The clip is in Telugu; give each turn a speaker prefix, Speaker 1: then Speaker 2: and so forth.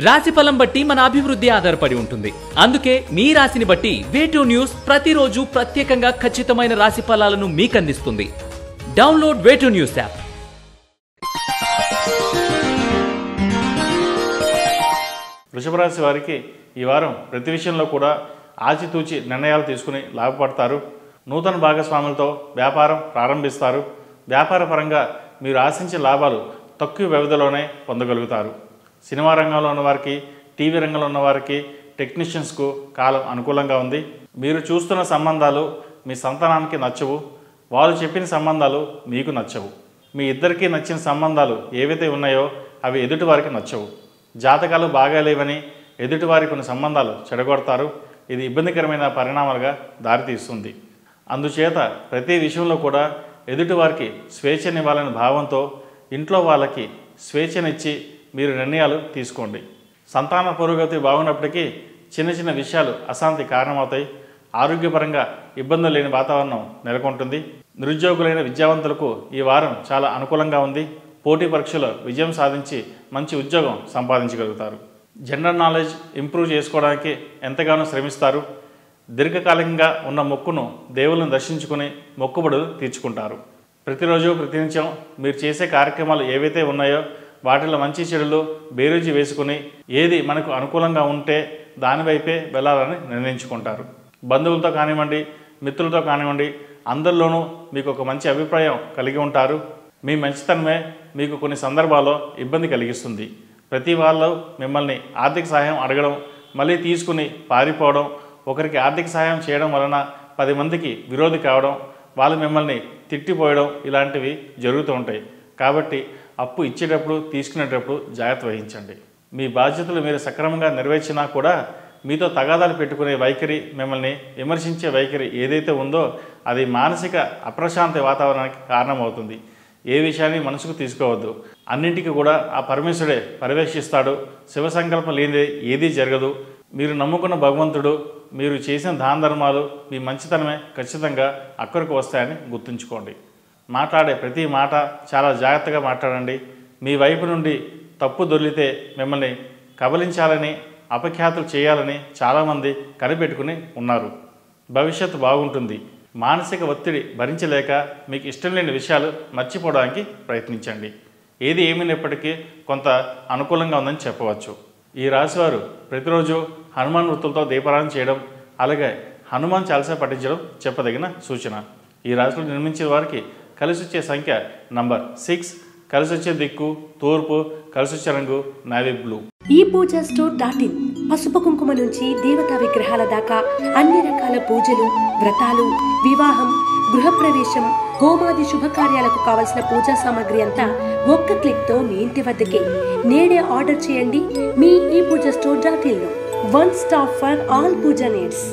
Speaker 1: రాశిఫలం బట్టి మన అభివృద్ధి ఆధారపడి ఉంటుంది. అందుకే మీ రాశిని బట్టి వే2 న్యూస్ ప్రతిరోజు ప్రత్యేకంగా ఖచ్చితమైన రాశి ఫలాలను మీకు అందిస్తుంది. Download Way two news app.
Speaker 2: వృషభ రాశి వారికి ఈ వారం ప్రతి విషయంలో కూడా ఆచితూచి నిర్ణయాలు తీసుకుని లాభపడతారు. నూతన భాగస్వాములతో వ్యాపారం ప్రారంభిస్తారు. వ్యాపార పరంగా మీరు ఆశించిన లాభాలు తక్కువ వ్యవధిలోనే పొందగలుగుతారు. సినిమా రంగంలో ఉన్నవారికి, టీవీ రంగంలో ఉన్నవారికి, టెక్నీషియన్స్కు కాలం అనుకూలంగా ఉంది. మీరు చూస్తున్న సంబంధాలు మీ సంతానానికి నచ్చవు. వాళ్ళు చెప్పిన సంబంధాలు మీకు నచ్చవు. మీ ఇద్దరికీ నచ్చిన సంబంధాలు ఏవైతే ఉన్నాయో అవి ఎదుటివారికి నచ్చవు. జాతకాలు బాగాలేవని ఎదుటివారి కొన్ని సంబంధాలు చెడగొడతారు. ఇది ఇబ్బందికరమైన పరిణామాలుగా దారితీస్తుంది. అందుచేత ప్రతి విషయంలో కూడా ఎదుటివారికి స్వేచ్ఛనివ్వాలనే భావంతో ఇంట్లో వాళ్ళకి స్వేచ్ఛనిచ్చి మీరు నిర్ణయాలు తీసుకోండి. సంతాన పురోగతి బాగున్నప్పటికీ చిన్న చిన్న విషయాలు అశాంతి కారణమవుతాయి. ఆరోగ్యపరంగా ఇబ్బందులు లేని వాతావరణం నెలకొంటుంది. నిరుద్యోగులైన విద్యావంతులకు ఈ వారం చాలా అనుకూలంగా ఉంది. పోటీ పరీక్షలో విజయం సాధించి మంచి ఉద్యోగం సంపాదించగలుగుతారు. జనరల్ నాలెడ్జ్ ఇంప్రూవ్ చేసుకోవడానికి ఎంతగానో శ్రమిస్తారు. దీర్ఘకాలికంగా ఉన్న మొక్కును దేవుళ్ళను దర్శించుకుని మొక్కుబడులు తీర్చుకుంటారు. ప్రతిరోజు ప్రతినిత్యం మీరు చేసే కార్యక్రమాలు ఏవైతే ఉన్నాయో వాటిలో మంచి చెడులు బేరీజు వేసుకుని ఏది మనకు అనుకూలంగా ఉంటే దానివైపే వెళ్ళాలని నిర్ణయించుకుంటారు. బంధువులతో కానివ్వండి, మిత్రులతో కానివ్వండి, అందరిలోనూ మీకు ఒక మంచి అభిప్రాయం కలిగి ఉంటారు. మీ మంచితనమే మీకు కొన్ని సందర్భాల్లో ఇబ్బంది కలిగిస్తుంది. ప్రతి వాళ్ళు మిమ్మల్ని ఆర్థిక సహాయం అడగడం, మళ్ళీ తీసుకుని పారిపోవడం, ఒకరికి ఆర్థిక సహాయం చేయడం వలన 10 మందికి విరోధి కావడం, వాళ్ళు మిమ్మల్ని తిట్టిపోయడం ఇలాంటివి జరుగుతూ ఉంటాయి. కాబట్టి అప్పు ఇచ్చేటప్పుడు తీసుకునేటప్పుడు జాగ్రత్త వహించండి. మీ బాధ్యతలు మీరు సక్రమంగా నెరవేర్చినా కూడా మీతో తగాదాలు పెట్టుకునే వైఖరి, మిమ్మల్ని విమర్శించే వైఖరి ఏదైతే ఉందో అది మానసిక అప్రశాంత వాతావరణానికి కారణమవుతుంది. ఏ విషయాన్ని మనసుకు తీసుకోవద్దు. అన్నింటికి కూడా ఆ పరమేశ్వరుడే పర్యవేక్షిస్తాడు. శివ సంకల్పం లేనిదే ఏదీ జరగదు. మీరు నమ్ముకున్న భగవంతుడు, మీరు చేసిన దాన ధర్మాలు, మీ మంచితనమే ఖచ్చితంగా అక్కడికి వస్తాయని గుర్తుంచుకోండి. మాట్లాడే ప్రతి మాట చాలా జాగ్రత్తగా మాట్లాడండి. మీ వైపు నుండి తప్పు దొర్లితే మిమ్మల్ని కబలించాలని, అపఖ్యాతులు చేయాలని చాలామంది కనిపెట్టుకుని ఉన్నారు. భవిష్యత్తు బాగుంటుంది. మానసిక ఒత్తిడి భరించలేక మీకు ఇష్టం లేని విషయాలు మర్చిపోవడానికి ప్రయత్నించండి. ఏది ఏమైనప్పటికీ కొంత అనుకూలంగా ఉందని చెప్పవచ్చు. ఈ రాశివారు ప్రతిరోజు హనుమాన్ వృత్తులతో దీపారాధన చేయడం, అలాగే హనుమాన్ చాలీసా పఠించడం చెప్పదగిన సూచన. ఈ రాశిలో నిర్మించే వారికి కలిసి వచ్చే సంఖ్య నంబర్ 6, కలిసి వచ్చే దిక్కు తూర్పు, కలిసి వచ్చే రంగు నావీ బ్లూ.
Speaker 3: ఈ పూజా స్టోర్.in పసుపు కుంకుమ నుంచి దేవతా విగ్రహాల దాకా అన్ని రకాల పూజలు, వ్రతాలు, వివాహం, గృహప్రవేశం, హోమాది శుభకార్యాలకు కావలసిన పూజా సామాగ్రి అంతా ఒక్క క్లిక్ తో మీ ఇంటి వద్దకే. నేడే ఆర్డర్ చేయండి మీ ఈ పూజా స్టోర్.in లో. One stop for all pooja needs.